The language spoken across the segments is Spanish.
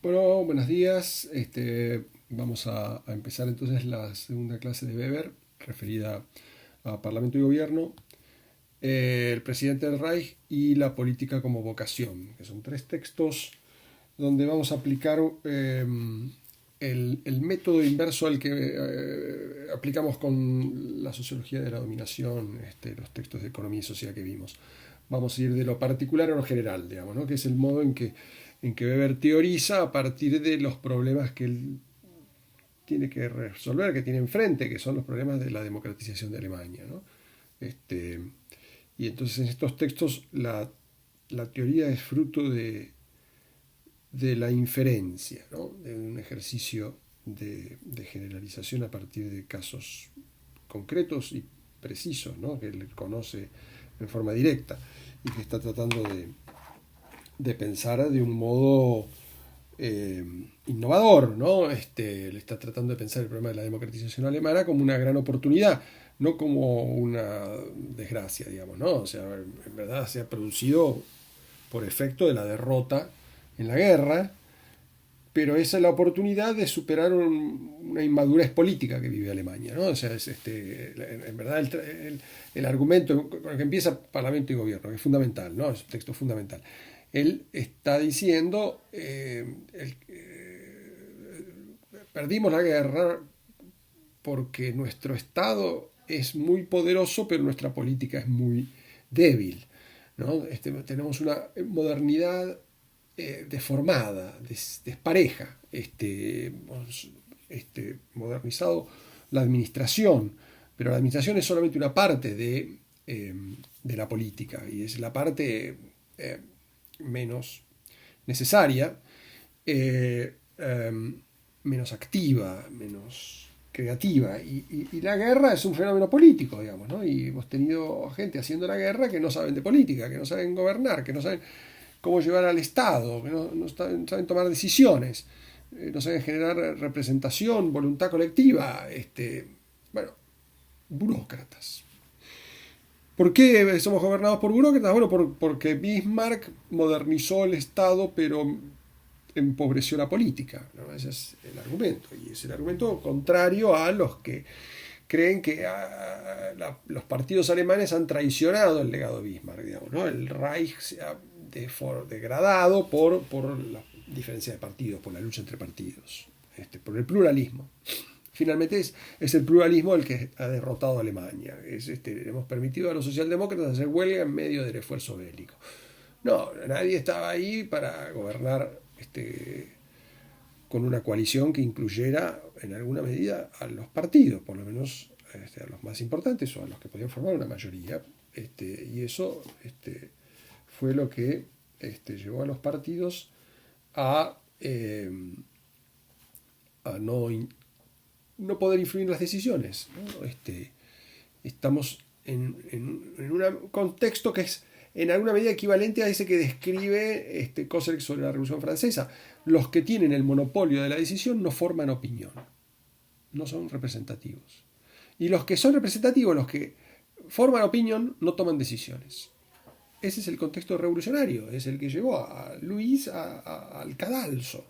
Bueno, buenos días. Vamos a empezar entonces la segunda clase de Weber, referida a Parlamento y Gobierno, el presidente del Reich y la política como vocación, que son tres textos donde vamos a aplicar el método inverso al que aplicamos con la sociología de la dominación, los textos de economía y sociedad que vimos. Vamos a ir de lo particular a lo general, digamos, ¿no? Que es el modo en que Weber teoriza a partir de los problemas que él tiene que resolver, que tiene enfrente, que son los problemas de la democratización de Alemania, ¿no? Este, y entonces en estos textos la teoría es fruto de la inferencia, ¿no? De un ejercicio de generalización a partir de casos concretos y precisos, ¿no? Que él conoce en forma directa y que está tratando de pensar de un modo eh, innovador, ¿no? Le está tratando de pensar el problema de la democratización alemana como una gran oportunidad, no como una desgracia, digamos, ¿no? O sea, en verdad se ha producido por efecto de la derrota en la guerra, pero esa es la oportunidad de superar una inmadurez política que vive Alemania, ¿no? O sea, en verdad el argumento con el que empieza Parlamento y Gobierno, que es fundamental, ¿no? Es un texto fundamental. Él está diciendo, perdimos la guerra porque nuestro Estado es muy poderoso, pero nuestra política es muy débil, ¿no? Tenemos una modernidad deformada, despareja, modernizado la administración, pero la administración es solamente una parte de la política y es la parte eh, menos necesaria, eh, eh, menos activa, menos creativa. Y la guerra es un fenómeno político, digamos, ¿no? Y hemos tenido gente haciendo la guerra que no saben de política, que no saben gobernar, que no saben cómo llevar al Estado, que no saben tomar decisiones, no saben generar representación, voluntad colectiva, bueno, burócratas. ¿Por qué somos gobernados por burócratas? Bueno, porque Bismarck modernizó el Estado, pero empobreció la política, ¿no? Ese es el argumento. Y es el argumento contrario a los que creen que los partidos alemanes han traicionado el legado de Bismarck, digamos, ¿no? El Reich se ha degradado por la diferencia de partidos, por la lucha entre partidos, por el pluralismo. Finalmente es el pluralismo el que ha derrotado a Alemania. Hemos permitido a los socialdemócratas hacer huelga en medio del esfuerzo bélico. No, nadie estaba ahí para gobernar con una coalición que incluyera en alguna medida a los partidos, por lo menos a los más importantes o a los que podían formar una mayoría. Y eso fue lo que llevó a los partidos a, eh, a no poder influir en las decisiones, ¿no? Estamos en un contexto que es en alguna medida equivalente a ese que describe Koselleck sobre la Revolución Francesa. Los que tienen el monopolio de la decisión no forman opinión, no son representativos. Y los que son representativos, los que forman opinión, no toman decisiones. Ese es el contexto revolucionario, es el que llevó a Luis al cadalso.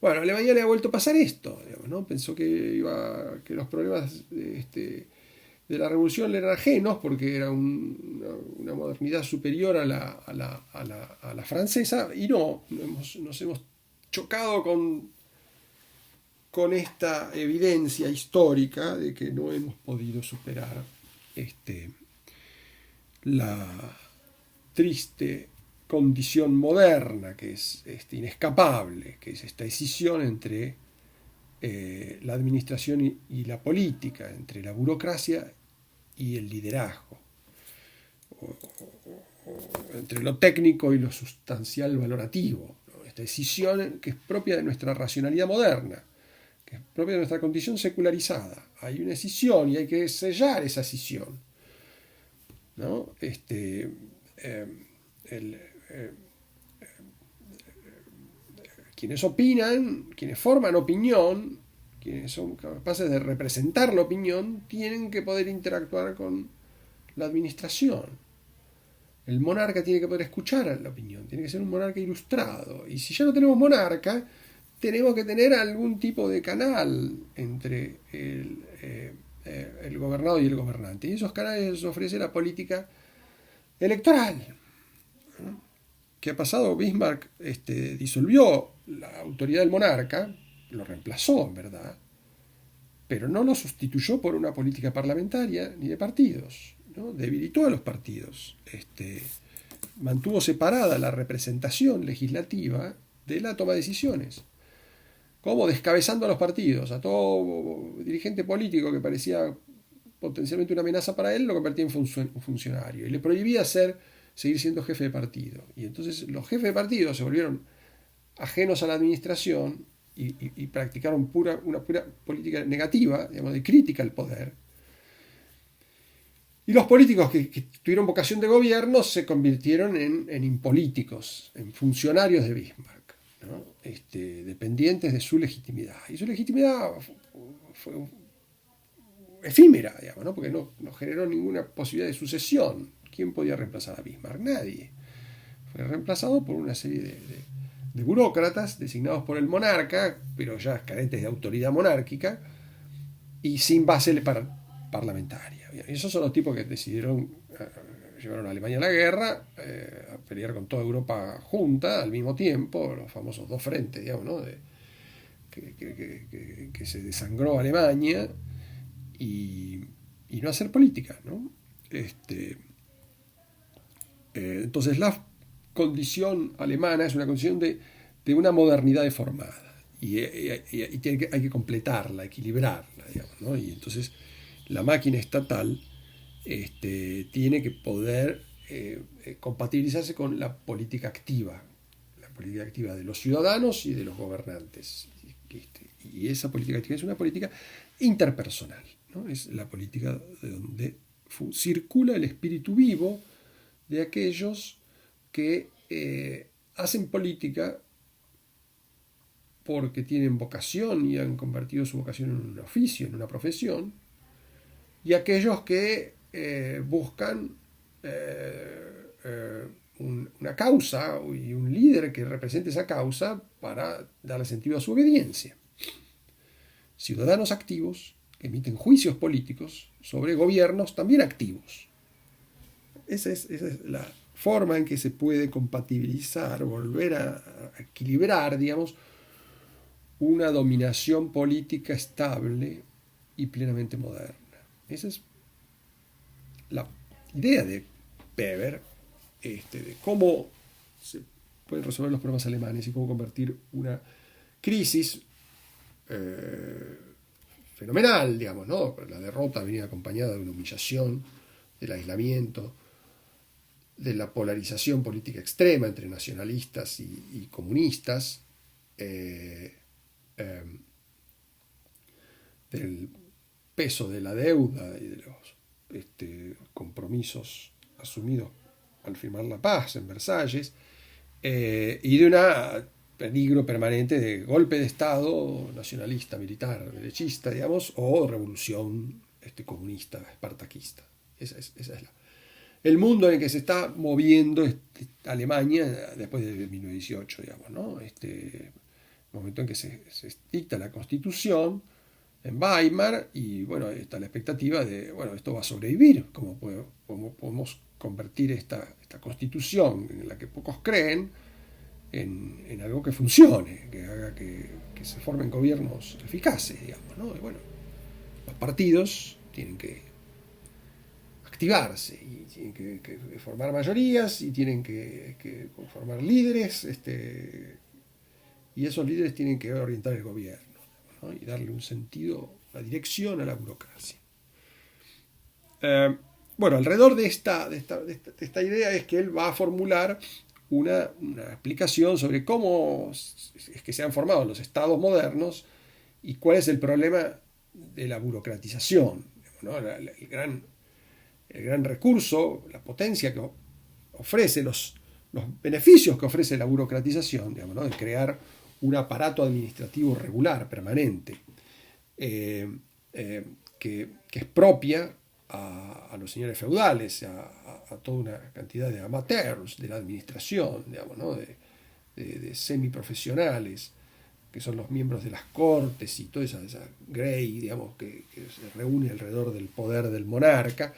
Bueno, a Alemania le ha vuelto a pasar esto, digamos, ¿no? Pensó que los problemas de la revolución le eran ajenos porque era una modernidad superior a la francesa y no, nos hemos chocado con esta evidencia histórica de que no hemos podido superar la triste condición moderna que es inescapable, que es esta decisión entre la administración y la política, entre la burocracia y el liderazgo, o, entre lo técnico y lo sustancial valorativo, ¿no? Esta decisión que es propia de nuestra racionalidad moderna, que es propia de nuestra condición secularizada. Hay una decisión y hay que sellar esa decisión, ¿no? El, eh, quienes opinan, quienes forman opinión, quienes son capaces de representar la opinión, tienen que poder interactuar con la administración. El monarca tiene que poder escuchar la opinión, tiene que ser un monarca ilustrado. Y si ya no tenemos monarca, tenemos que tener algún tipo de canal entre el gobernado y el gobernante. Y esos canales ofrece la política electoral. ¿No? ¿Qué ha pasado? Bismarck disolvió la autoridad del monarca, lo reemplazó, en verdad, pero no lo sustituyó por una política parlamentaria ni de partidos, ¿no? Debilitó a los partidos, mantuvo separada la representación legislativa de la toma de decisiones, como descabezando a los partidos, a todo dirigente político que parecía potencialmente una amenaza para él, lo convertía en funcionario y le prohibía seguir siendo jefe de partido. Y entonces los jefes de partido se volvieron ajenos a la administración y practicaron una pura política negativa, digamos, de crítica al poder. Y los políticos que tuvieron vocación de gobierno se convirtieron en impolíticos, en funcionarios de Bismarck, ¿no? Dependientes de su legitimidad. Y su legitimidad fue efímera, digamos, ¿no? Porque no generó ninguna posibilidad de sucesión. ¿Quién podía reemplazar a Bismarck? Nadie. Fue reemplazado por una serie de burócratas designados por el monarca, pero ya carentes de autoridad monárquica y sin base parlamentaria. Y esos son los tipos que decidieron, llevaron a Alemania a la guerra, a pelear con toda Europa junta al mismo tiempo, los famosos dos frentes, digamos, ¿no? Que se desangró Alemania y no hacer política, ¿no? Entonces la condición alemana es una condición de una modernidad deformada y hay que completarla, equilibrarla, digamos, ¿no? Y entonces la máquina estatal tiene que poder compatibilizarse con la política activa de los ciudadanos y de los gobernantes. Y esa política activa es una política interpersonal, ¿no? Es la política de donde circula el espíritu vivo de aquellos que hacen política porque tienen vocación y han convertido su vocación en un oficio, en una profesión, y aquellos que buscan una causa y un líder que represente esa causa para darle sentido a su obediencia. Ciudadanos activos que emiten juicios políticos sobre gobiernos también activos. Esa es la forma en que se puede compatibilizar, volver a equilibrar, digamos, una dominación política estable y plenamente moderna. Esa es la idea de Weber, de cómo se pueden resolver los problemas alemanes y cómo convertir una crisis fenomenal, digamos, ¿no? La derrota venía acompañada de una humillación, del aislamiento, de la polarización política extrema entre nacionalistas y comunistas, del peso de la deuda y de los compromisos asumidos al firmar la paz en Versalles, y de un peligro permanente de golpe de Estado nacionalista, militar, derechista, digamos, o revolución comunista, espartaquista. Esa es el mundo en el que se está moviendo Alemania después de 1918, digamos, ¿no? Momento en que se dicta la Constitución en Weimar y, bueno, está la expectativa de, bueno, esto va a sobrevivir, cómo podemos convertir esta Constitución en la que pocos creen en algo que funcione, que haga que se formen gobiernos eficaces, digamos, ¿no? Y bueno, los partidos tienen que activarse y tienen que formar mayorías y tienen que formar líderes, y esos líderes tienen que orientar el gobierno, ¿no? Y darle un sentido, una dirección a la burocracia. Bueno, alrededor de esta idea es que él va a formular una explicación sobre cómo es que se han formado los estados modernos y cuál es el problema de la burocratización, ¿no? El gran recurso, la potencia que ofrece, los beneficios que ofrece la burocratización, digamos, ¿no? De crear un aparato administrativo regular, permanente, que es propia a los señores feudales, a toda una cantidad de amateurs de la administración, digamos, ¿no? de semiprofesionales que son los miembros de las cortes y toda esa grey, digamos, que se reúne alrededor del poder del monarca,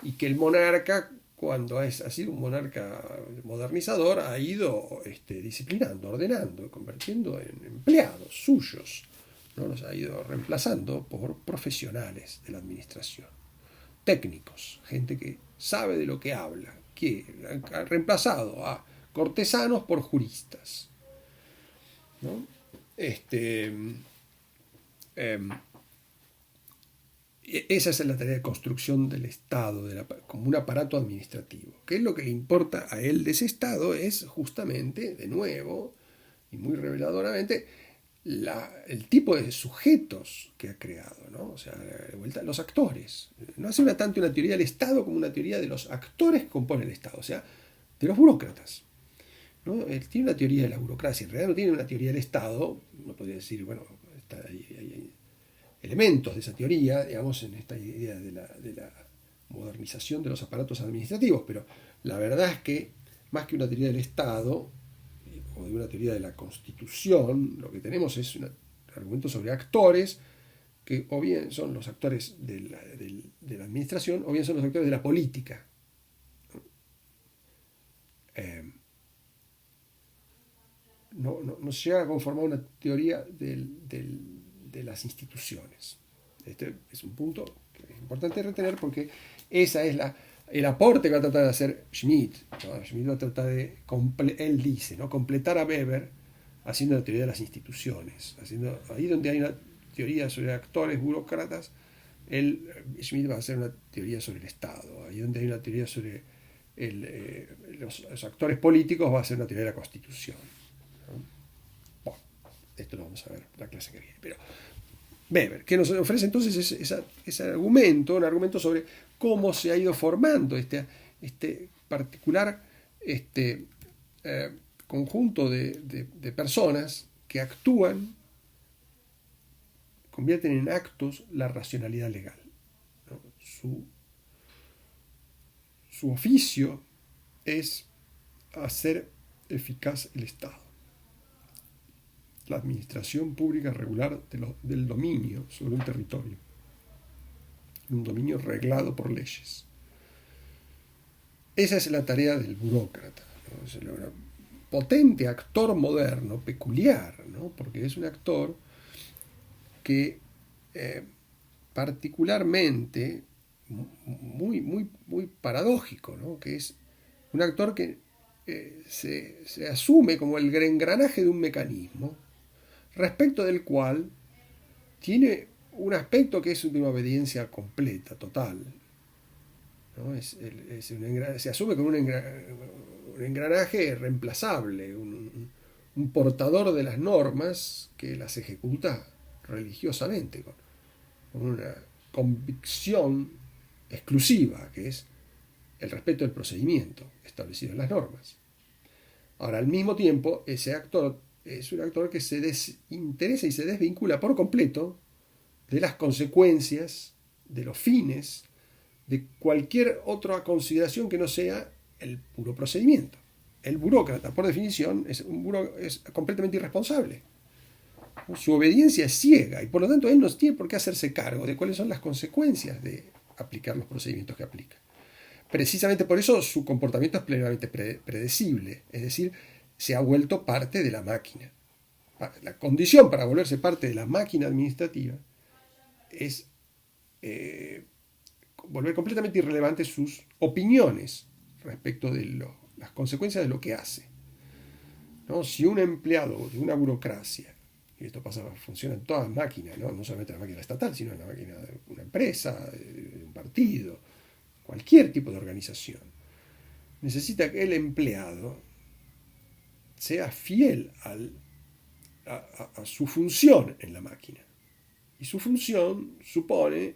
y que el monarca, cuando ha sido un monarca modernizador, ha ido disciplinando, ordenando, convirtiendo en empleados suyos, ¿no? Los ha ido reemplazando por profesionales de la administración, técnicos, gente que sabe de lo que habla, que ha reemplazado a cortesanos por juristas, ¿no? Esa es la tarea de construcción del Estado, como un aparato administrativo. ¿Qué es lo que le importa a él de ese Estado? Es justamente, de nuevo, y muy reveladoramente, el tipo de sujetos que ha creado, ¿no? O sea, de vuelta, los actores. No hace tanto una teoría del Estado como una teoría de los actores que componen el Estado, o sea, de los burócratas, ¿no? Él tiene una teoría de la burocracia, en realidad no tiene una teoría del Estado. Uno podría decir, bueno, hay elementos de esa teoría, digamos, en esta idea de la modernización de los aparatos administrativos, pero la verdad es que, más que una teoría del Estado, o de una teoría de la Constitución, lo que tenemos es un argumento sobre actores, que o bien son los actores de la administración, o bien son los actores de la política. No se llega a conformar una teoría de las instituciones. Este es un punto que es importante retener, porque ese es el aporte que va a tratar de hacer Schmitt, ¿no? Schmitt va a tratar de, él dice, ¿no?, completar a Weber haciendo la teoría de las instituciones. Ahí donde hay una teoría sobre actores burócratas, Schmitt va a hacer una teoría sobre el Estado. Ahí donde hay una teoría sobre los actores políticos, va a ser una teoría de la Constitución, ¿no? Bueno, esto lo vamos a ver la clase que viene. Pero Weber, que nos ofrece entonces ese argumento, un argumento sobre cómo se ha ido formando este particular conjunto de personas que actúan, convierten en actos la racionalidad legal, ¿no? Su oficio es hacer eficaz el Estado, la administración pública regular del dominio sobre un territorio, un dominio reglado por leyes. Esa es la tarea del burócrata, ¿no? Es un potente actor moderno, peculiar, ¿no? Porque es un actor que particularmente muy paradójico, ¿no? Que es un actor que se asume como el engranaje de un mecanismo, respecto del cual tiene un aspecto que es de una obediencia completa, total, ¿no? Se asume como un engranaje reemplazable, un portador de las normas que las ejecuta religiosamente, con una convicción exclusiva, que es el respeto del procedimiento establecido en las normas. Ahora, al mismo tiempo, ese actor es un actor que se desinteresa y se desvincula por completo de las consecuencias, de los fines, de cualquier otra consideración que no sea el puro procedimiento. El burócrata, por definición, es completamente irresponsable. Su obediencia es ciega y por lo tanto él no tiene por qué hacerse cargo de cuáles son las consecuencias de aplicar los procedimientos que aplica. Precisamente por eso su comportamiento es plenamente predecible, es decir, se ha vuelto parte de la máquina. La condición para volverse parte de la máquina administrativa es volver completamente irrelevantes sus opiniones respecto de las consecuencias de lo que hace, ¿no? Si un empleado de una burocracia, y esto funciona en todas las máquinas, no solamente en la máquina estatal, sino en la máquina de una empresa, de un partido, cualquier tipo de organización, necesita que el empleado sea fiel a su función en la máquina. Y su función supone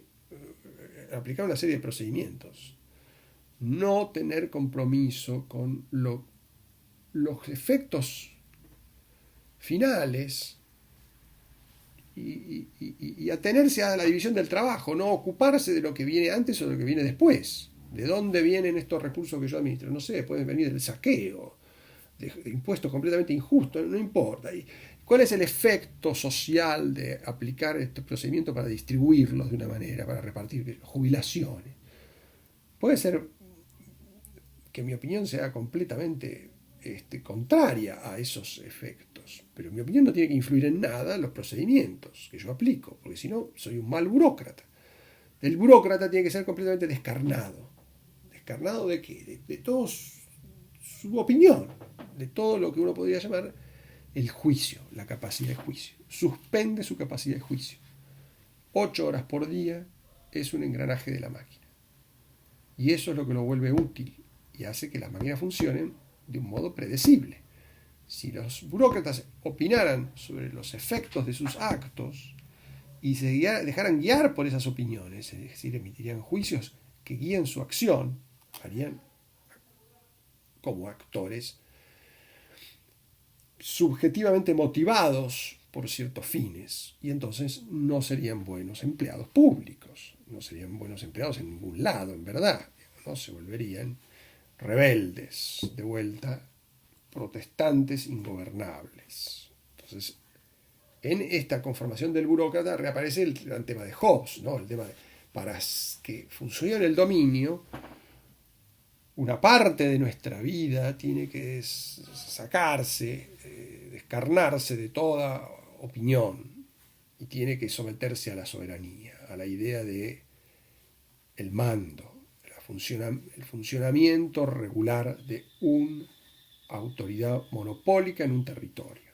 aplicar una serie de procedimientos, no tener compromiso con los efectos finales y atenerse a la división del trabajo, no ocuparse de lo que viene antes o de lo que viene después. ¿De dónde vienen estos recursos que yo administro? No sé, pueden venir del saqueo, de impuestos completamente injustos, no importa. Y ¿Cuál es el efecto social de aplicar este procedimiento para distribuirlos de una manera, para repartir jubilaciones? Puede ser que mi opinión sea completamente contraria a esos efectos, pero mi opinión no tiene que influir en nada en los procedimientos que yo aplico, porque si no, soy un mal burócrata. El burócrata tiene que ser completamente descarnado. ¿Descarnado de qué? De toda su opinión, de todo lo que uno podría llamar el juicio, la capacidad de juicio. Suspende su capacidad de juicio. 8 horas por día es un engranaje de la máquina. Y eso es lo que lo vuelve útil y hace que las máquinas funcionen de un modo predecible. Si los burócratas opinaran sobre los efectos de sus actos y se dejaran guiar por esas opiniones, es decir, emitirían juicios que guíen su acción, harían como actores subjetivamente motivados por ciertos fines, y entonces no serían buenos empleados públicos, no serían buenos empleados en ningún lado, en verdad, ¿no? Se volverían rebeldes, de vuelta, protestantes ingobernables. Entonces, en esta conformación del burócrata reaparece el gran tema de Hobbes, ¿no? El tema de, para que funcione el dominio, una parte de nuestra vida tiene que sacarse, descarnarse de toda opinión y tiene que someterse a la soberanía, a la idea de el mando, el funcionamiento regular de una autoridad monopólica en un territorio,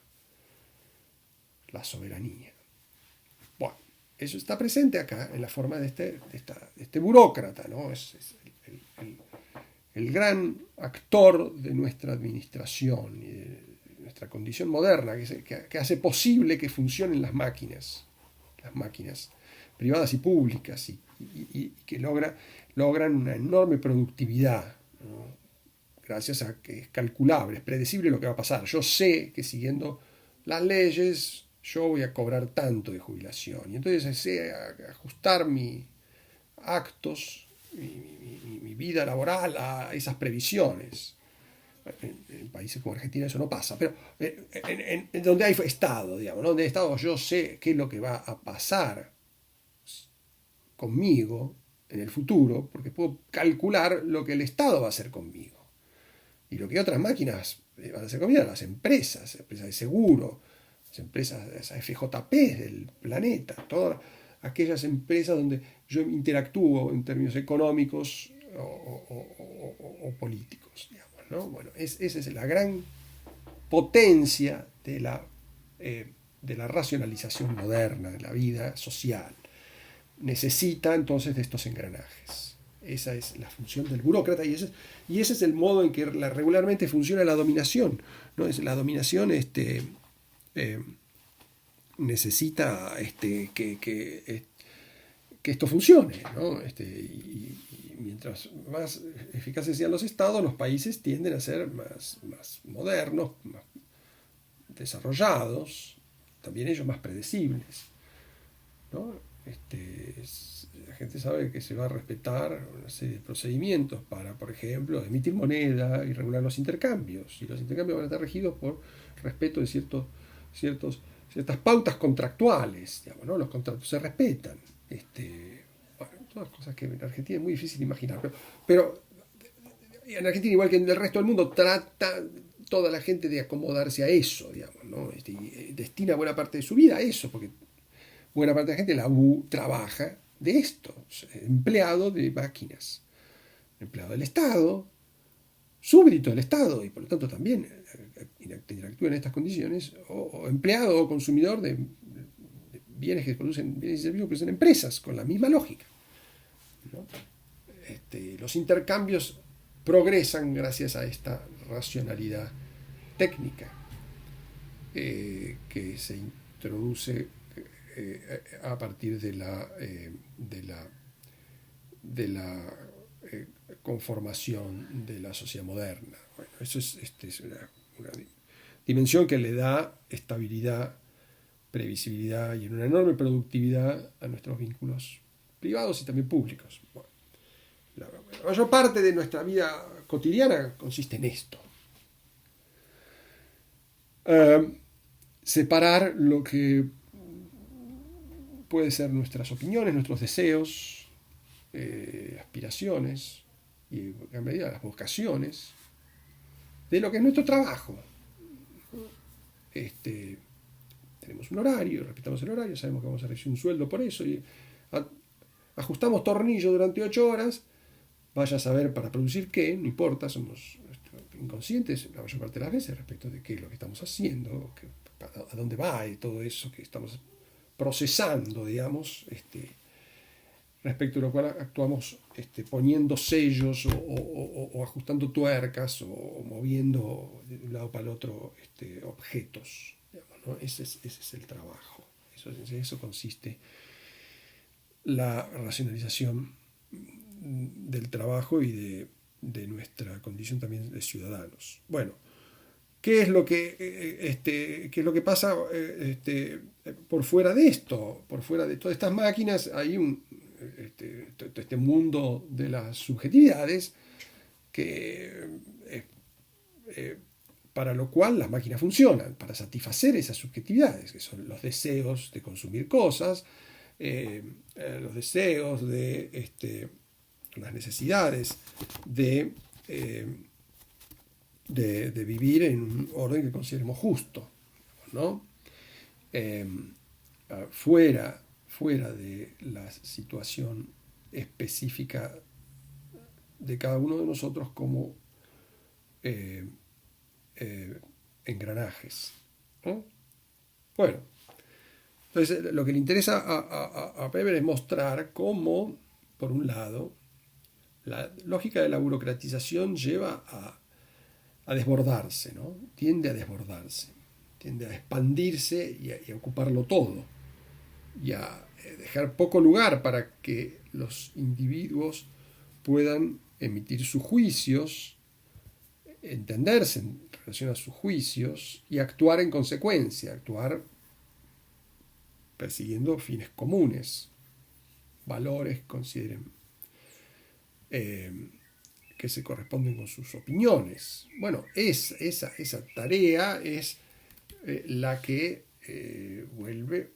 la soberanía. Bueno, eso está presente acá en la forma de este burócrata, ¿no? Es el gran actor de nuestra administración y de nuestra condición moderna, que hace posible que funcionen las máquinas privadas y públicas, y que logran una enorme productividad, ¿no? Gracias a que es calculable, es predecible lo que va a pasar. Yo sé que siguiendo las leyes yo voy a cobrar tanto de jubilación, y entonces sé ajustar mis actos, mi vida laboral a esas previsiones. En países como Argentina eso no pasa, pero en donde hay Estado, digamos, ¿no? Donde hay Estado yo sé qué es lo que va a pasar conmigo en el futuro, porque puedo calcular lo que el Estado va a hacer conmigo y lo que otras máquinas van a hacer conmigo, las empresas de seguro, las empresas, las FJP del planeta, todas aquellas empresas donde yo interactúo en términos económicos o políticos, digamos, ¿no? Bueno, esa es la gran potencia de la racionalización moderna de la vida social. Necesita entonces de estos engranajes. Esa es la función del burócrata y ese es el modo en que regularmente funciona la dominación, ¿no? La dominación necesita que esto funcione, ¿no? Y mientras más eficaces sean los estados, los países tienden a ser más modernos, más desarrollados, también ellos más predecibles, ¿no? La gente sabe que se va a respetar una serie de procedimientos para, por ejemplo, emitir moneda y regular los intercambios, y los intercambios van a estar regidos por respeto de ciertas pautas contractuales, digamos, ¿no? Los contratos se respetan. Bueno, todas cosas que en Argentina es muy difícil de imaginar, pero en Argentina, igual que en el resto del mundo, trata toda la gente de acomodarse a eso, digamos, ¿no? Y destina buena parte de su vida a eso, porque buena parte de la gente trabaja de esto, empleado de máquinas, empleado del Estado, súbdito del Estado, y por lo tanto también interactúa en estas condiciones, o empleado o consumidor de bienes que producen, bienes y servicios que producen empresas, con la misma lógica, ¿no? Los intercambios progresan gracias a esta racionalidad técnica que se introduce a partir de la conformación de la sociedad moderna. Bueno, eso es una dimensión que le da estabilidad, previsibilidad y una enorme productividad a nuestros vínculos privados y también públicos. Bueno, la mayor parte de nuestra vida cotidiana consiste en esto. separar lo que puede ser nuestras opiniones, nuestros deseos, aspiraciones y en medida las vocaciones de lo que es nuestro trabajo. Tenemos un horario, respetamos el horario, sabemos que vamos a recibir un sueldo por eso y ajustamos tornillos durante 8 horas, vaya a saber para producir qué, no importa, somos inconscientes la mayor parte de las veces respecto de qué es lo que estamos haciendo, a dónde va y todo eso que estamos procesando, digamos, respecto a lo cual actuamos poniendo sellos o ajustando tuercas o moviendo de un lado para el otro objetos. Digamos, ¿no? Ese es el trabajo. Eso consiste la racionalización del trabajo y de nuestra condición también de ciudadanos. Bueno, ¿qué es lo que pasa por fuera de esto? Por fuera de todas estas máquinas hay este mundo de las subjetividades que para lo cual las máquinas funcionan, para satisfacer esas subjetividades, que son los deseos de consumir cosas, los deseos de las necesidades de vivir en un orden que consideremos justo, ¿no? Fuera de la situación específica de cada uno de nosotros como engranajes, ¿no? Bueno, entonces lo que le interesa a Weber es mostrar cómo, por un lado, la lógica de la burocratización lleva a desbordarse, ¿no? Tiende a desbordarse, tiende a expandirse y a ocuparlo todo, y a dejar poco lugar para que los individuos puedan emitir sus juicios, entenderse en relación a sus juicios y actuar en consecuencia, actuar persiguiendo fines comunes, valores consideren que se corresponden con sus opiniones. Bueno, esa tarea es la que vuelve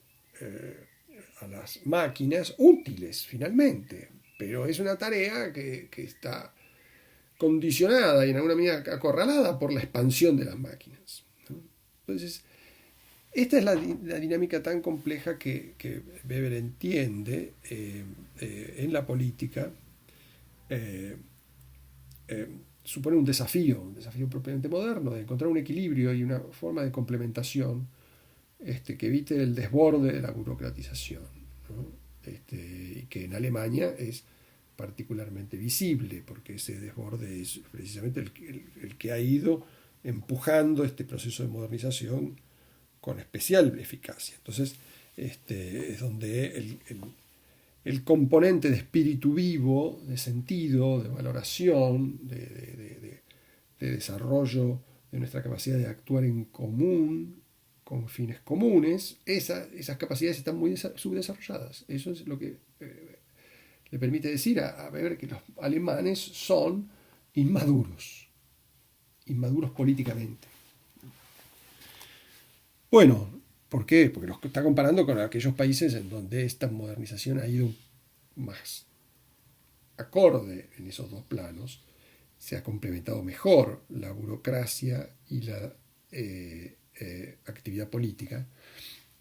a las máquinas útiles finalmente, pero es una tarea que está condicionada y en alguna medida acorralada por la expansión de las máquinas, ¿no? Entonces, esta es la dinámica tan compleja que Weber entiende en la política. Supone un desafío propiamente moderno, de encontrar un equilibrio y una forma de complementación que evite el desborde de la burocratización, ¿no? Y que en Alemania es particularmente visible, porque ese desborde es precisamente el que ha ido empujando este proceso de modernización con especial eficacia. Entonces, es donde el componente de espíritu vivo, de sentido, de valoración, de desarrollo de nuestra capacidad de actuar en común, con fines comunes, esas capacidades están muy subdesarrolladas. Eso es lo que le permite decir a Weber que los alemanes son inmaduros políticamente. Bueno, ¿por qué? Porque los está comparando con aquellos países en donde esta modernización ha ido más acorde en esos dos planos, se ha complementado mejor la burocracia y la actividad política,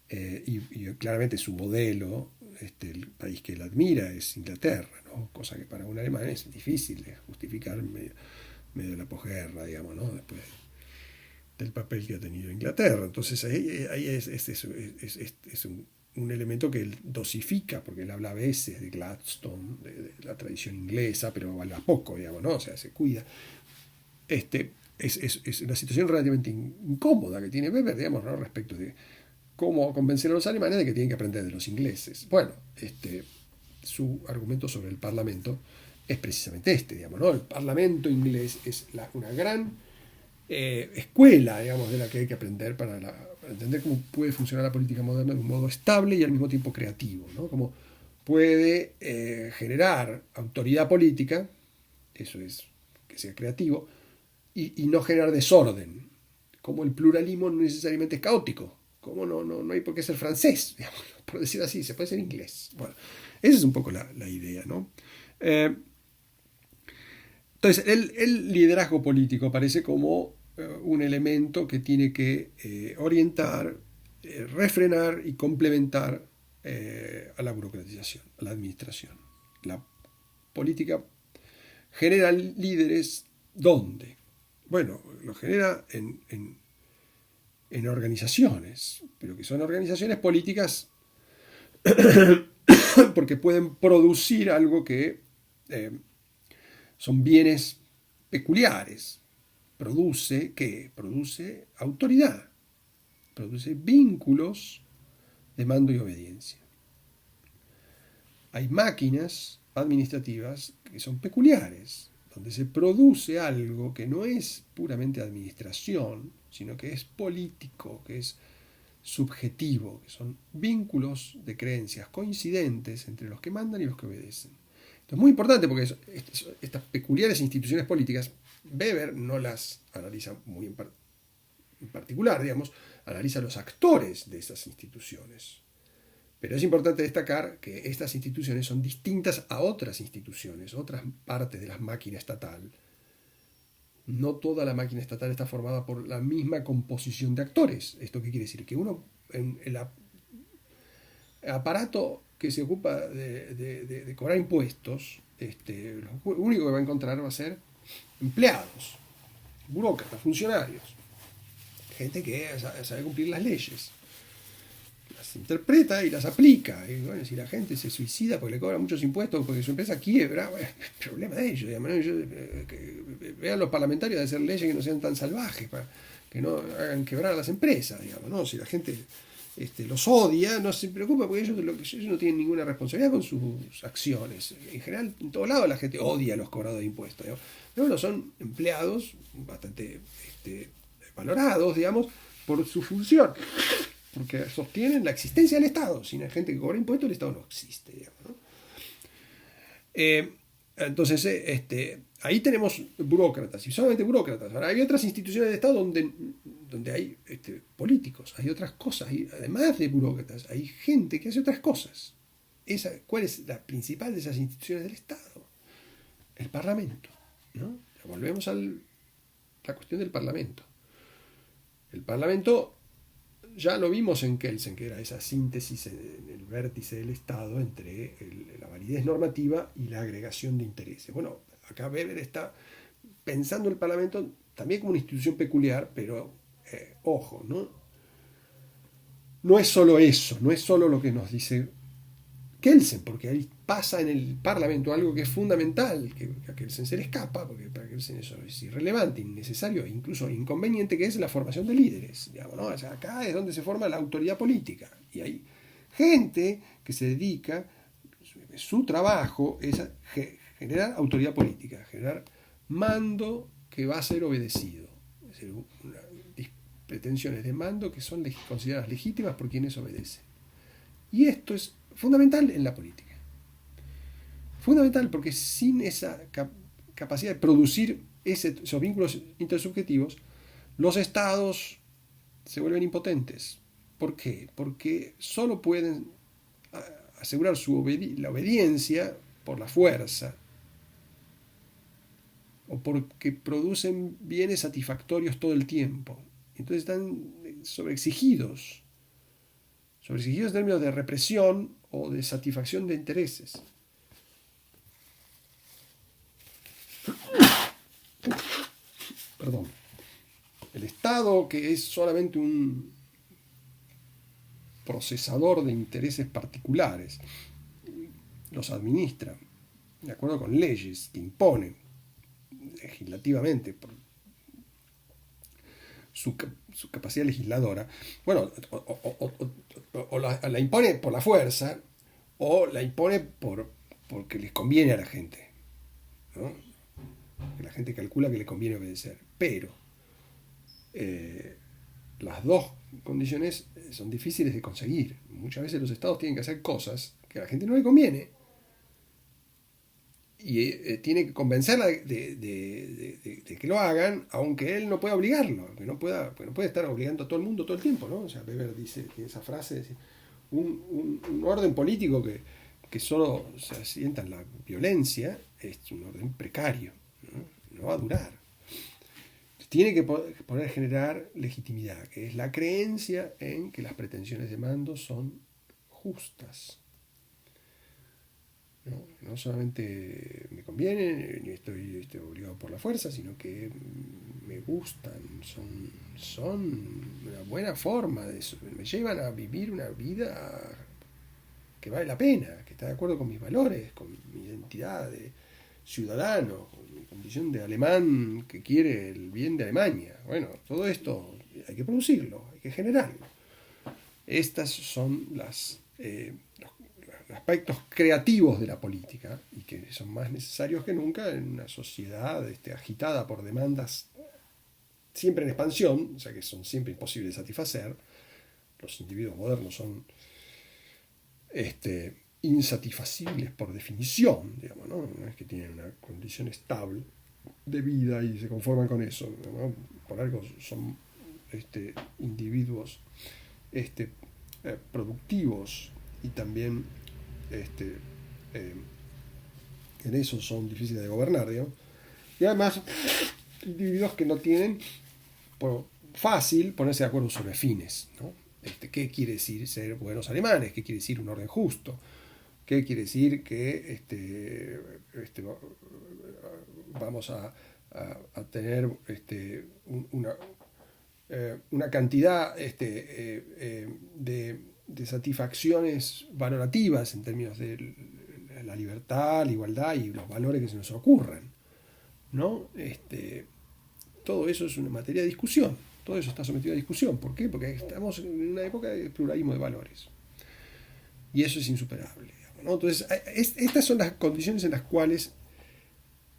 y claramente su modelo, el país que él admira es Inglaterra, ¿no? Cosa que para un alemán es difícil de justificar en medio de la posguerra, digamos, ¿no? Después del papel que ha tenido Inglaterra. Entonces ahí es un elemento que él dosifica, porque él habla a veces de Gladstone, de la tradición inglesa, pero habla poco, digamos, ¿no? O sea, se cuida. Es una situación relativamente incómoda que tiene Weber, digamos, ¿no? Respecto de cómo convencer a los alemanes de que tienen que aprender de los ingleses. Bueno, su argumento sobre el Parlamento es precisamente digamos, ¿no? El Parlamento inglés es una gran escuela, digamos, de la que hay que aprender para entender cómo puede funcionar la política moderna de un modo estable y al mismo tiempo creativo, ¿no? Cómo puede generar autoridad política, eso es, que sea creativo, y no generar desorden, como el pluralismo no necesariamente es caótico, ¿Cómo no hay por qué ser francés? Digamos, por decirlo así, se puede ser inglés. Bueno, esa es un poco la idea, ¿no? Entonces, el liderazgo político aparece como un elemento que tiene que orientar, refrenar y complementar a la burocratización, a la administración. La política genera líderes, ¿dónde? Bueno, lo genera en organizaciones, pero que son organizaciones políticas porque pueden producir algo que son bienes peculiares. Produce, ¿qué? Produce autoridad, produce vínculos de mando y obediencia. Hay máquinas administrativas que son peculiares, donde se produce algo que no es puramente administración, sino que es político, que es subjetivo, que son vínculos de creencias coincidentes entre los que mandan y los que obedecen. Esto es muy importante porque estas peculiares instituciones políticas, Weber no las analiza muy en particular, digamos, analiza los actores de esas instituciones. Pero es importante destacar que estas instituciones son distintas a otras instituciones, otras partes de la máquina estatal. No toda la máquina estatal está formada por la misma composición de actores. ¿Esto qué quiere decir? Que el aparato que se ocupa de cobrar impuestos, lo único que va a encontrar va a ser empleados, burócratas, funcionarios, gente que sabe cumplir las leyes, las interpreta y las aplica. Y bueno, si la gente se suicida porque le cobra muchos impuestos porque su empresa quiebra, bueno, es problema de ellos. Digamos, vean los parlamentarios de hacer leyes que no sean tan salvajes, para que no hagan quebrar a las empresas. Digamos, ¿no? Si la gente los odia, no se preocupa porque ellos no tienen ninguna responsabilidad con sus acciones. En general, en todos lados la gente odia a los cobradores de impuestos. Digamos. Pero bueno, son empleados bastante valorados, digamos, por su función, porque sostienen la existencia del Estado. Sin la gente que cobra impuestos, el Estado no existe, digamos, ¿no? Entonces, ahí tenemos burócratas, y solamente burócratas. Ahora, hay otras instituciones de Estado donde hay políticos, hay otras cosas, además de burócratas, hay gente que hace otras cosas. ¿Cuál es la principal de esas instituciones del Estado? El Parlamento, ¿no? Volvemos a la cuestión del Parlamento. El Parlamento ya lo vimos en Kelsen, que era esa síntesis en el vértice del Estado entre la validez normativa y la agregación de intereses. Bueno, acá Weber está pensando el Parlamento también como una institución peculiar, pero ojo, ¿no? No es solo eso, no es solo lo que nos dice Kelsen, porque ahí pasa en el Parlamento algo que es fundamental, que a Kelsen se le escapa, porque para Kelsen eso es irrelevante, innecesario e incluso inconveniente, que es la formación de líderes. Digamos, ¿no? O sea, acá es donde se forma la autoridad política. Y hay gente que se dedica, su trabajo es generar autoridad política, generar mando que va a ser obedecido. Es decir, pretensiones de mando que son consideradas legítimas por quienes obedecen. Y esto es fundamental en la política. Fundamental porque sin esa capacidad de producir esos vínculos intersubjetivos, los estados se vuelven impotentes. ¿Por qué? Porque solo pueden asegurar la obediencia por la fuerza o porque producen bienes satisfactorios todo el tiempo. Entonces están sobreexigidos en términos de represión o de satisfacción de intereses. Perdón. El Estado, que es solamente un procesador de intereses particulares, los administra de acuerdo con leyes que imponen legislativamente por su capacidad legisladora. Bueno, o la impone por la fuerza o la impone porque les conviene a la gente, ¿no? Que la gente calcula que le conviene obedecer. Pero las dos condiciones son difíciles de conseguir. Muchas veces los estados tienen que hacer cosas que a la gente no le conviene. tiene que convencerla de que lo hagan, aunque él no pueda obligarlo, que no puede estar obligando a todo el mundo todo el tiempo, ¿no? O sea, Weber dice esa frase, decir, un orden político que solo se asienta en la violencia es un orden precario, no va a durar. Tiene que poder generar legitimidad, que es la creencia en que las pretensiones de mando son justas. No solamente me convienen, ni estoy obligado por la fuerza, sino que me gustan, son una buena forma de eso, me llevan a vivir una vida que vale la pena, que está de acuerdo con mis valores, con mi identidad de ciudadano, con mi condición de alemán que quiere el bien de Alemania. Bueno, todo esto hay que producirlo, hay que generarlo. Estas son los aspectos creativos de la política y que son más necesarios que nunca en una sociedad agitada por demandas siempre en expansión, o sea que son siempre imposibles de satisfacer. Los individuos modernos son insatisfacibles por definición, digamos, ¿no? No es que tienen una condición estable de vida y se conforman con eso, ¿no? Por algo son individuos productivos y también en eso son difíciles de gobernar, digamos. Y además individuos que no tienen por fácil ponerse de acuerdo sobre fines, ¿no? ¿Qué quiere decir ser buenos alemanes? ¿Qué quiere decir un orden justo? ¿Qué quiere decir que vamos a tener una cantidad de satisfacciones valorativas en términos de la libertad, la igualdad y los valores que se nos ocurran, ¿no? Todo eso es una materia de discusión, todo eso está sometido a discusión. ¿Por qué? Porque estamos en una época de pluralismo de valores y eso es insuperable, ¿no? Entonces, estas son las condiciones en las cuales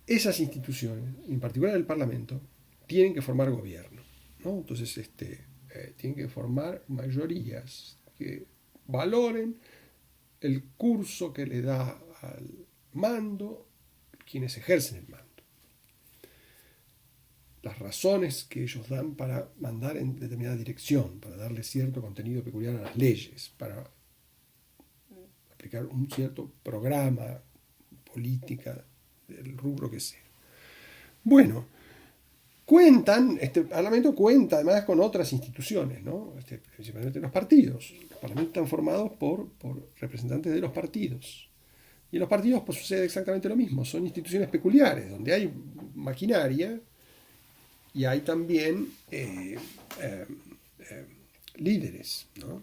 esas instituciones, en particular el Parlamento, tienen que formar gobierno, ¿no? Entonces, tienen que formar mayorías que valoren el curso que le da al mando quienes ejercen el mando, las razones que ellos dan para mandar en determinada dirección, para darle cierto contenido peculiar a las leyes, para aplicar un cierto programa, política, del rubro que sea. Bueno, este Parlamento cuenta además con otras instituciones, ¿no? Principalmente los partidos. Los parlamentos están formados por representantes de los partidos. Y en los partidos pues, sucede exactamente lo mismo. Son instituciones peculiares, donde hay maquinaria y hay también líderes, ¿no?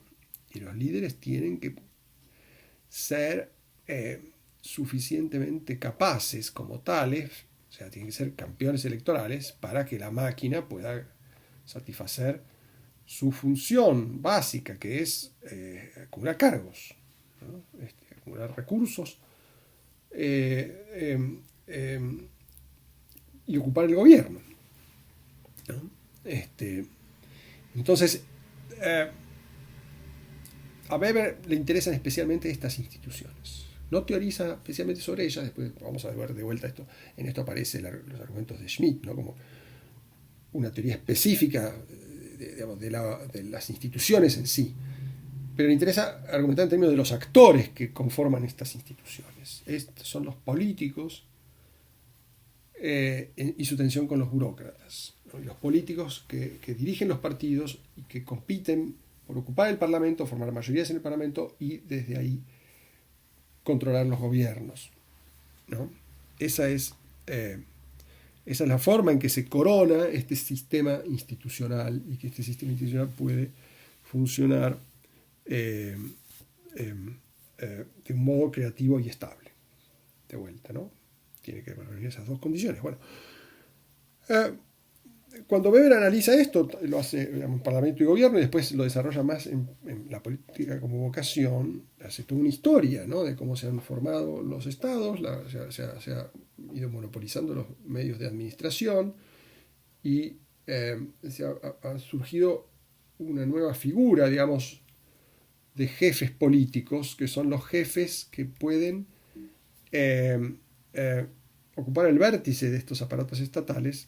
Y los líderes tienen que ser suficientemente capaces como tales, o sea, tienen que ser campeones electorales para que la máquina pueda satisfacer su función básica, que es acumular cargos, ¿no? Acumular recursos y ocupar el gobierno, ¿no? Entonces, a Weber le interesan especialmente estas instituciones. No teoriza especialmente sobre ellas, después vamos a ver de vuelta esto. En esto aparecen los argumentos de Schmitt, ¿no? Como una teoría específica de las instituciones en sí. Pero le interesa argumentar en términos de los actores que conforman estas instituciones. Estos son los políticos y su tensión con los burócratas, ¿no? Y los políticos que dirigen los partidos y que compiten por ocupar el Parlamento, formar mayorías en el Parlamento y desde ahí controlar los gobiernos, ¿no? Esa es la forma en que se corona este sistema institucional y que este sistema institucional puede funcionar de un modo creativo y estable. De vuelta, ¿no? Tiene que haber esas dos condiciones. Bueno, cuando Weber analiza esto, lo hace en Parlamento y Gobierno y después lo desarrolla más en la política como vocación, hace toda una historia, ¿no? De cómo se han formado los estados, se ha ido monopolizando los medios de administración y ha surgido una nueva figura, digamos, de jefes políticos, que son los jefes que pueden ocupar el vértice de estos aparatos estatales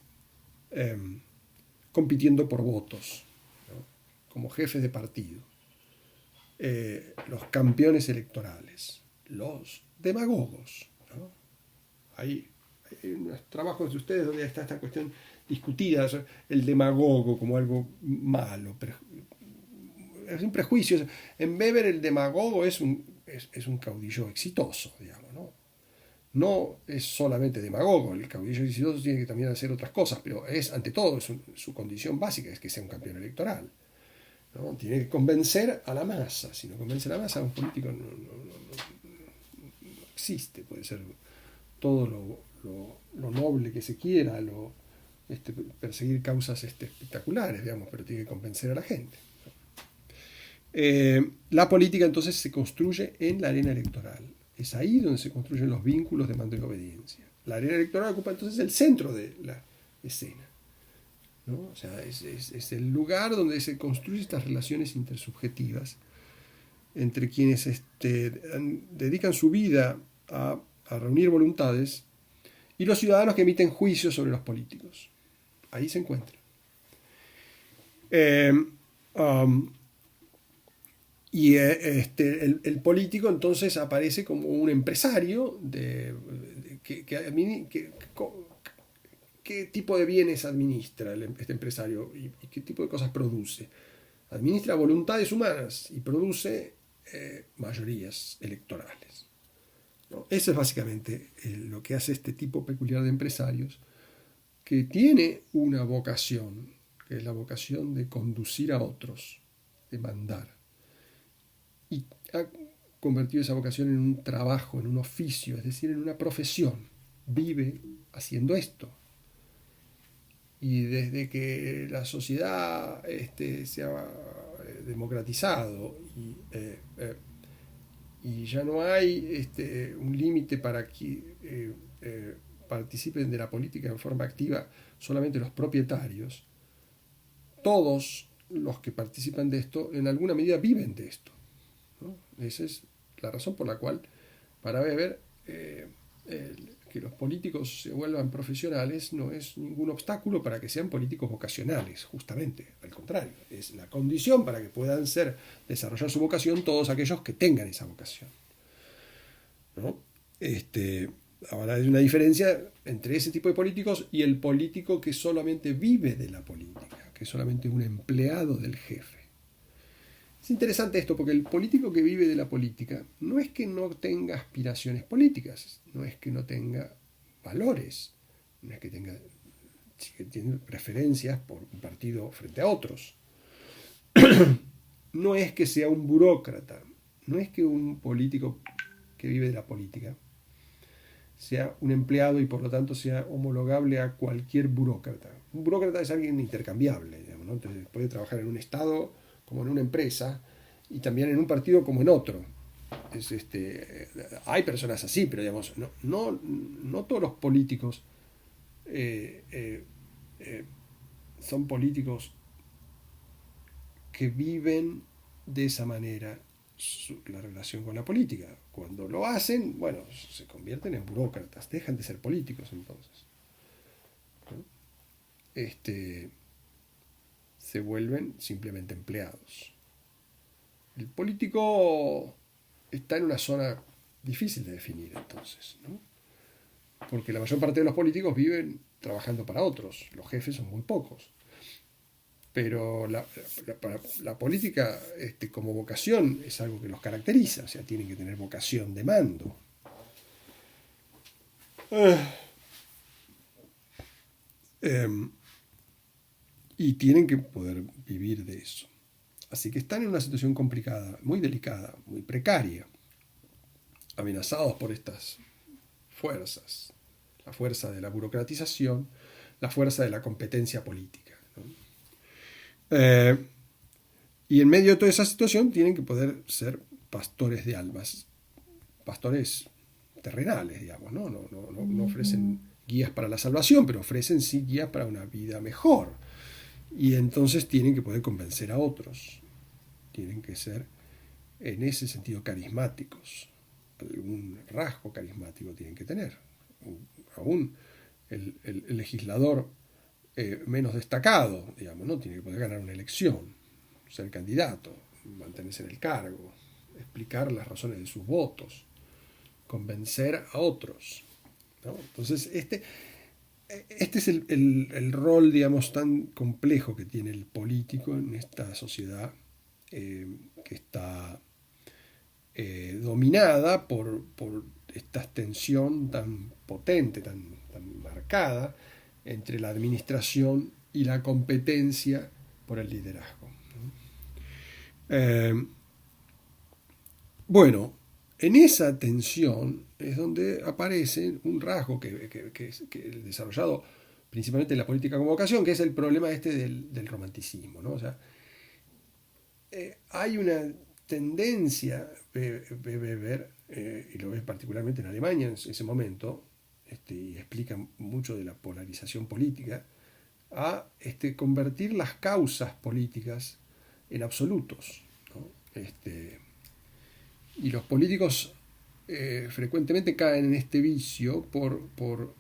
compitiendo por votos, ¿no? Como jefes de partido, los campeones electorales, los demagogos, ¿no? Hay unos trabajos de ustedes donde está esta cuestión discutida, el demagogo como algo malo, es un prejuicio. En Weber el demagogo es un caudillo exitoso, digamos, ¿no? No es solamente demagogo, el caudillo exitoso tiene que también hacer otras cosas, pero es, ante todo, su condición básica es que sea un campeón electoral, ¿no? Tiene que convencer a la masa. Si no convence a la masa, un político no existe. Puede ser todo lo noble que se quiera, perseguir causas espectaculares, digamos, pero tiene que convencer a la gente. La política entonces se construye en la arena electoral. Es ahí donde se construyen los vínculos de mando y obediencia. La arena electoral ocupa entonces el centro de la escena, ¿no? O sea, es el lugar donde se construyen estas relaciones intersubjetivas entre quienes dedican su vida a reunir voluntades y los ciudadanos que emiten juicios sobre los políticos. Ahí se encuentra. El político entonces aparece como un empresario ¿qué tipo de bienes administra este empresario y qué tipo de cosas produce? Administra voluntades humanas y produce mayorías electorales, ¿no? Eso es básicamente lo que hace este tipo peculiar de empresarios, que tiene una vocación, que es la vocación de conducir a otros, de mandar. Y ha convertido esa vocación en un trabajo, en un oficio, es decir, en una profesión. Vive haciendo esto. Y desde que la sociedad se ha democratizado y ya no hay un límite para que participen de la política en forma activa solamente los propietarios, todos los que participan de esto en alguna medida viven de esto, ¿no? Esa es la razón por la cual, para Weber, que los políticos se vuelvan profesionales no es ningún obstáculo para que sean políticos vocacionales, justamente, al contrario, es la condición para que puedan desarrollar su vocación todos aquellos que tengan esa vocación, ¿no? Ahora hay una diferencia entre ese tipo de políticos y el político que solamente vive de la política, que es solamente un empleado del jefe. Es interesante esto porque el político que vive de la política no es que no tenga aspiraciones políticas, no es que no tenga valores, no es que tiene preferencias por un partido frente a otros, no es que sea un burócrata, no es que un político que vive de la política sea un empleado y por lo tanto sea homologable a cualquier burócrata. Un burócrata es alguien intercambiable, digamos, ¿no? Entonces puede trabajar en un Estado como en una empresa y también en un partido como en otro. Hay personas así, pero digamos, no todos los políticos son políticos que viven de esa manera la relación con la política. Cuando lo hacen, bueno, se convierten en burócratas, dejan de ser políticos entonces, ¿no? Se vuelven simplemente empleados. El político está en una zona difícil de definir entonces, ¿no? Porque la mayor parte de los políticos viven trabajando para otros, los jefes son muy pocos. Pero la política como vocación es algo que los caracteriza, o sea, tienen que tener vocación de mando. Y tienen que poder vivir de eso. Así que están en una situación complicada, muy delicada, muy precaria, amenazados por estas fuerzas, la fuerza de la burocratización, la fuerza de la competencia política, ¿no? Y en medio de toda esa situación tienen que poder ser pastores de almas, pastores terrenales, digamos, ¿no? No ofrecen guías para la salvación, pero ofrecen sí guías para una vida mejor. Y entonces tienen que poder convencer a otros, tienen que ser en ese sentido carismáticos, algún rasgo carismático tienen que tener. aún el legislador menos destacado, digamos, ¿no? Tiene que poder ganar una elección, ser candidato, mantenerse en el cargo, explicar las razones de sus votos, convencer a otros, ¿no? Entonces, este es el rol, digamos, tan complejo que tiene el político en esta sociedad que está dominada por esta tensión tan potente, tan marcada entre la administración y la competencia por el liderazgo. Bueno, en esa tensión es donde aparece un rasgo que es desarrollado principalmente en la política como vocación, que es el problema del romanticismo, ¿no? O sea, hay una tendencia, Weber, y lo ves particularmente en Alemania en ese momento, y explica mucho de la polarización política, a convertir las causas políticas en absolutos, ¿no? Y los políticos frecuentemente caen en este vicio por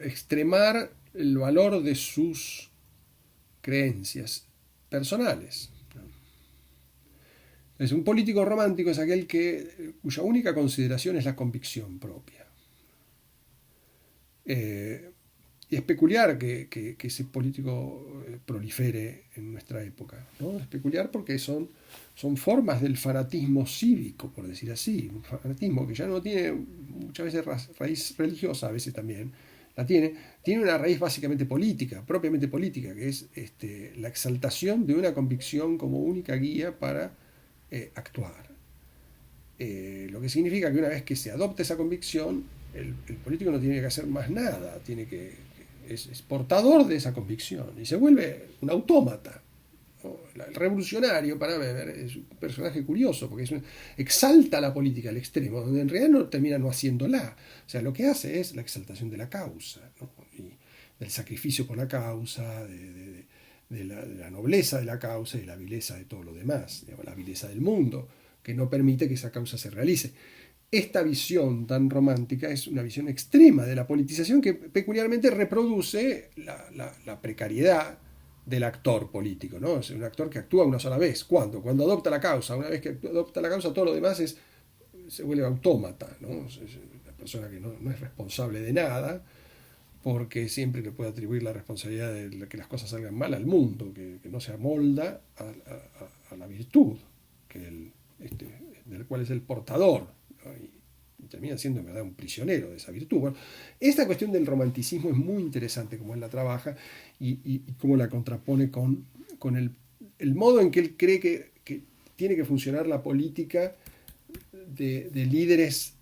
extremar el valor de sus creencias personales. Es un político romántico es aquel cuya única consideración es la convicción propia. Y es peculiar que ese político prolifere en nuestra época, ¿no? Es peculiar porque son formas del fanatismo cívico, por decir así, un fanatismo que ya no tiene muchas veces raíz religiosa, a veces también la tiene una raíz básicamente política, propiamente política, que es la exaltación de una convicción como única guía para actuar. Lo que significa que una vez que se adopta esa convicción, el político no tiene que hacer más nada, es portador de esa convicción y se vuelve un autómata, ¿no? El revolucionario, para Weber, es un personaje curioso porque exalta la política al extremo, donde en realidad no termina no haciéndola. O sea, lo que hace es la exaltación de la causa, ¿no? Y del sacrificio por la causa, de la nobleza de la causa y la vileza de todo lo demás, digamos, la vileza del mundo, que no permite que esa causa se realice. Esta visión tan romántica es una visión extrema de la politización que peculiarmente reproduce la precariedad del actor político, ¿no? Es un actor que actúa una sola vez. ¿Cuándo? Cuando adopta la causa. Una vez que adopta la causa, todo lo demás se vuelve autómata, ¿no? Es una persona que no es responsable de nada, porque siempre le puede atribuir la responsabilidad de que las cosas salgan mal al mundo, que no se amolda a la virtud del cual es el portador, ¿no? Y termina siendo en verdad un prisionero de esa virtud. Bueno, esta cuestión del romanticismo es muy interesante, como él la trabaja y cómo la contrapone con el modo en que él cree que tiene que funcionar la política de líderes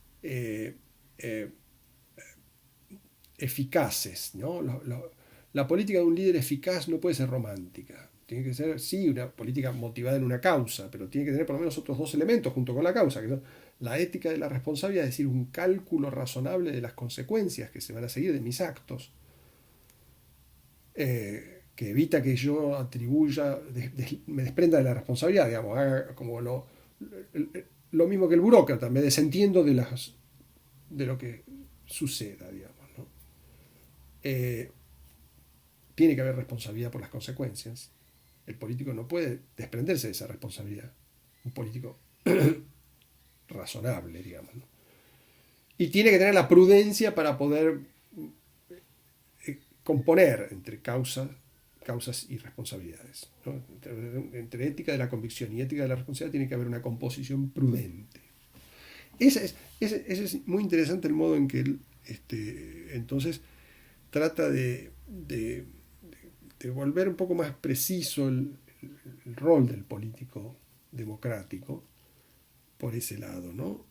eficaces, ¿no? La política de un líder eficaz no puede ser romántica. Tiene que ser, sí, una política motivada en una causa, pero tiene que tener por lo menos otros dos elementos junto con la causa, que son la ética de la responsabilidad, es decir, un cálculo razonable de las consecuencias que se van a seguir de mis actos, que evita que yo atribuya, me desprenda de la responsabilidad, digamos, haga como lo mismo que el burócrata, me desentiendo de lo que suceda, digamos, ¿no? Tiene que haber responsabilidad por las consecuencias. El político no puede desprenderse de esa responsabilidad. Un político razonable, digamos, ¿no? Y tiene que tener la prudencia para poder componer entre causas y responsabilidades, ¿no? Entre ética de la convicción y ética de la responsabilidad tiene que haber una composición prudente. Ese es muy interesante el modo en que él entonces trata de volver un poco más preciso el rol del político democrático por ese lado, ¿no?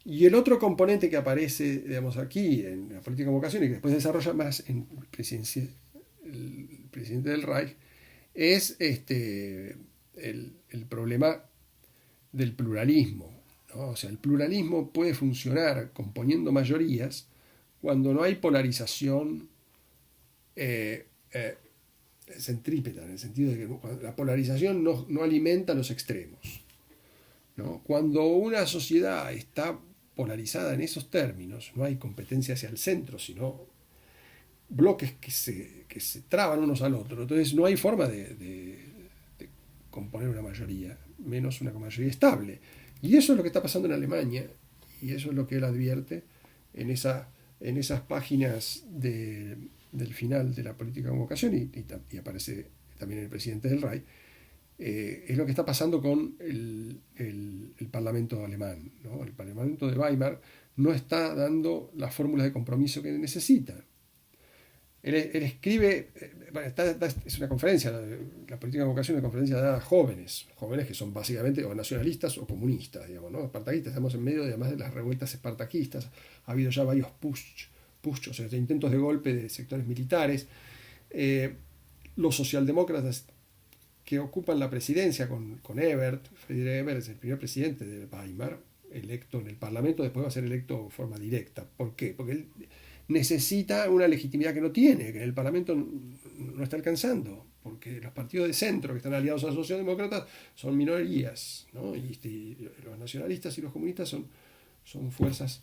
Y el otro componente que aparece, digamos, aquí en la política de vocación y que después se desarrolla más en el presidente del Reich es el problema del pluralismo, ¿no? O sea, el pluralismo puede funcionar componiendo mayorías cuando no hay polarización centrípeta, en el sentido de que la polarización no alimenta los extremos. ¿no? Cuando una sociedad está polarizada en esos términos, no hay competencia hacia el centro, sino bloques que se traban unos al otro. Entonces no hay forma de componer una mayoría, menos una mayoría estable. Y eso es lo que está pasando en Alemania, y eso es lo que él advierte en esas páginas del final de la política de convocación, y aparece también en el presidente del Reich. Es lo que está pasando con el Parlamento alemán, ¿no? El Parlamento de Weimar no está dando las fórmulas de compromiso que necesita. Él escribe, es una conferencia, la política de convocación es una conferencia dada a jóvenes que son básicamente o nacionalistas o comunistas, digamos, ¿no? Espartaquistas. Estamos en medio, además de las revueltas espartaquistas, ha habido ya varios push, o sea, intentos de golpe de sectores militares. Los socialdemócratas que ocupan la presidencia con Ebert, Friedrich Ebert es el primer presidente de Weimar, electo en el Parlamento, después va a ser electo de forma directa. ¿Por qué? Porque él necesita una legitimidad que no tiene, que en el Parlamento no está alcanzando, porque los partidos de centro que están aliados a los socialdemócratas son minorías, ¿no? Y los nacionalistas y los comunistas son fuerzas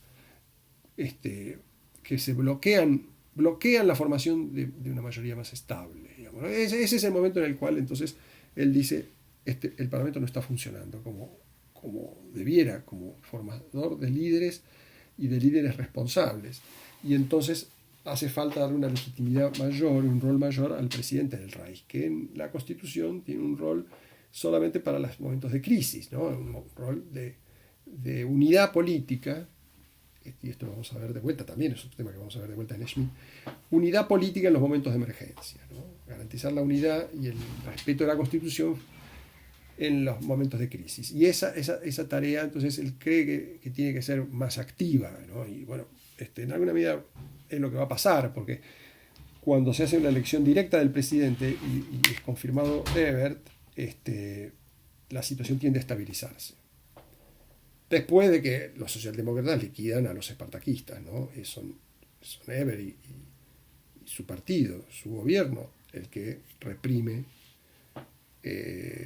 que se bloquean la formación de una mayoría más estable, digamos, ¿no? Ese es el momento en el cual entonces él dice, el Parlamento no está funcionando como debiera, como formador de líderes y de líderes responsables. Y entonces hace falta darle una legitimidad mayor, un rol mayor al presidente del Reich, que en la Constitución tiene un rol solamente para los momentos de crisis, ¿no? Un rol de unidad política, y esto lo vamos a ver de vuelta también, es otro tema que vamos a ver de vuelta en Schmitt, unidad política en los momentos de emergencia, ¿no? Garantizar la unidad y el respeto de la Constitución en los momentos de crisis. Y esa tarea, entonces, él cree que tiene que ser más activa, ¿no? Y bueno, en alguna medida es lo que va a pasar, porque cuando se hace una elección directa del presidente y es confirmado Ebert, la situación tiende a estabilizarse. Después de que los socialdemócratas liquidan a los espartaquistas, ¿no? Son Ebert y su partido, su gobierno, el que reprime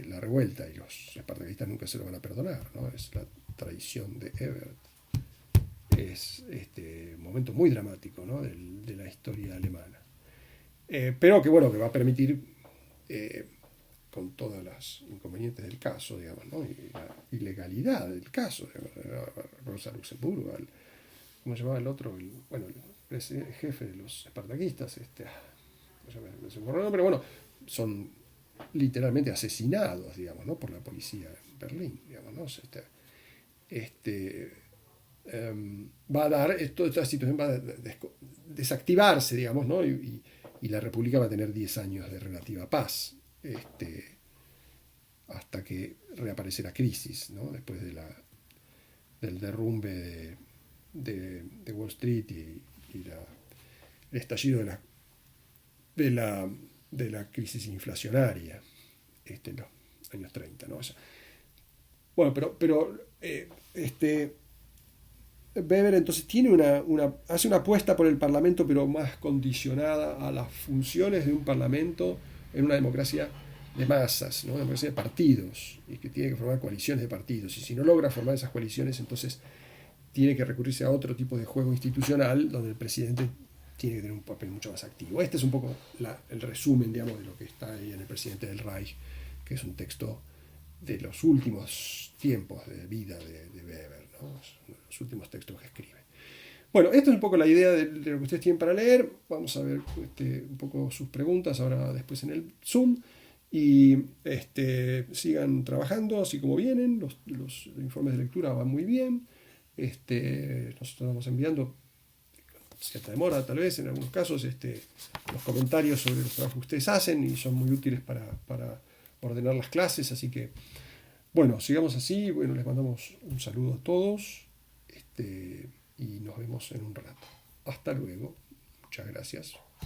la revuelta, y los espartaquistas nunca se lo van a perdonar, ¿no? Es la traición de Ebert. Es un momento muy dramático, ¿no? de la historia alemana. Pero que bueno, que va a permitir, con todos los inconvenientes del caso, digamos, ¿no? Y la ilegalidad del caso, digamos, Rosa Luxemburgo, ¿cómo se llamaba el otro? El jefe de los espartaquistas, pero bueno, son literalmente asesinados, digamos, ¿no? Por la policía en Berlín, digamos, ¿no? Va a dar, toda esta situación va a desactivarse, digamos, ¿no? Y la República va a tener 10 años de relativa paz, hasta que reaparece la crisis, ¿no? Después del derrumbe de Wall Street y el estallido de la crisis inflacionaria en los años 30, ¿no? O sea, bueno, pero Weber entonces hace una apuesta por el Parlamento, pero más condicionada a las funciones de un Parlamento en una democracia de masas, ¿no? Una democracia de partidos, y que tiene que formar coaliciones de partidos. Y si no logra formar esas coaliciones, entonces tiene que recurrirse a otro tipo de juego institucional, donde el presidente tiene que tener un papel mucho más activo. Este es un poco el resumen, digamos, de lo que está ahí en El presidente del Reich, que es un texto de los últimos tiempos de vida de Weber, ¿no? Los últimos textos que escribe. Bueno, esto es un poco la idea de lo que ustedes tienen para leer. Vamos a ver un poco sus preguntas ahora después en el Zoom. Y sigan trabajando así como vienen. Los informes de lectura van muy bien. Nosotros estamos enviando, cierta demora tal vez en algunos casos, los comentarios sobre los trabajos que ustedes hacen, y son muy útiles para ordenar las clases. Así que, bueno, sigamos así. Bueno, les mandamos un saludo a todos, y nos vemos en un rato. Hasta luego. Muchas gracias.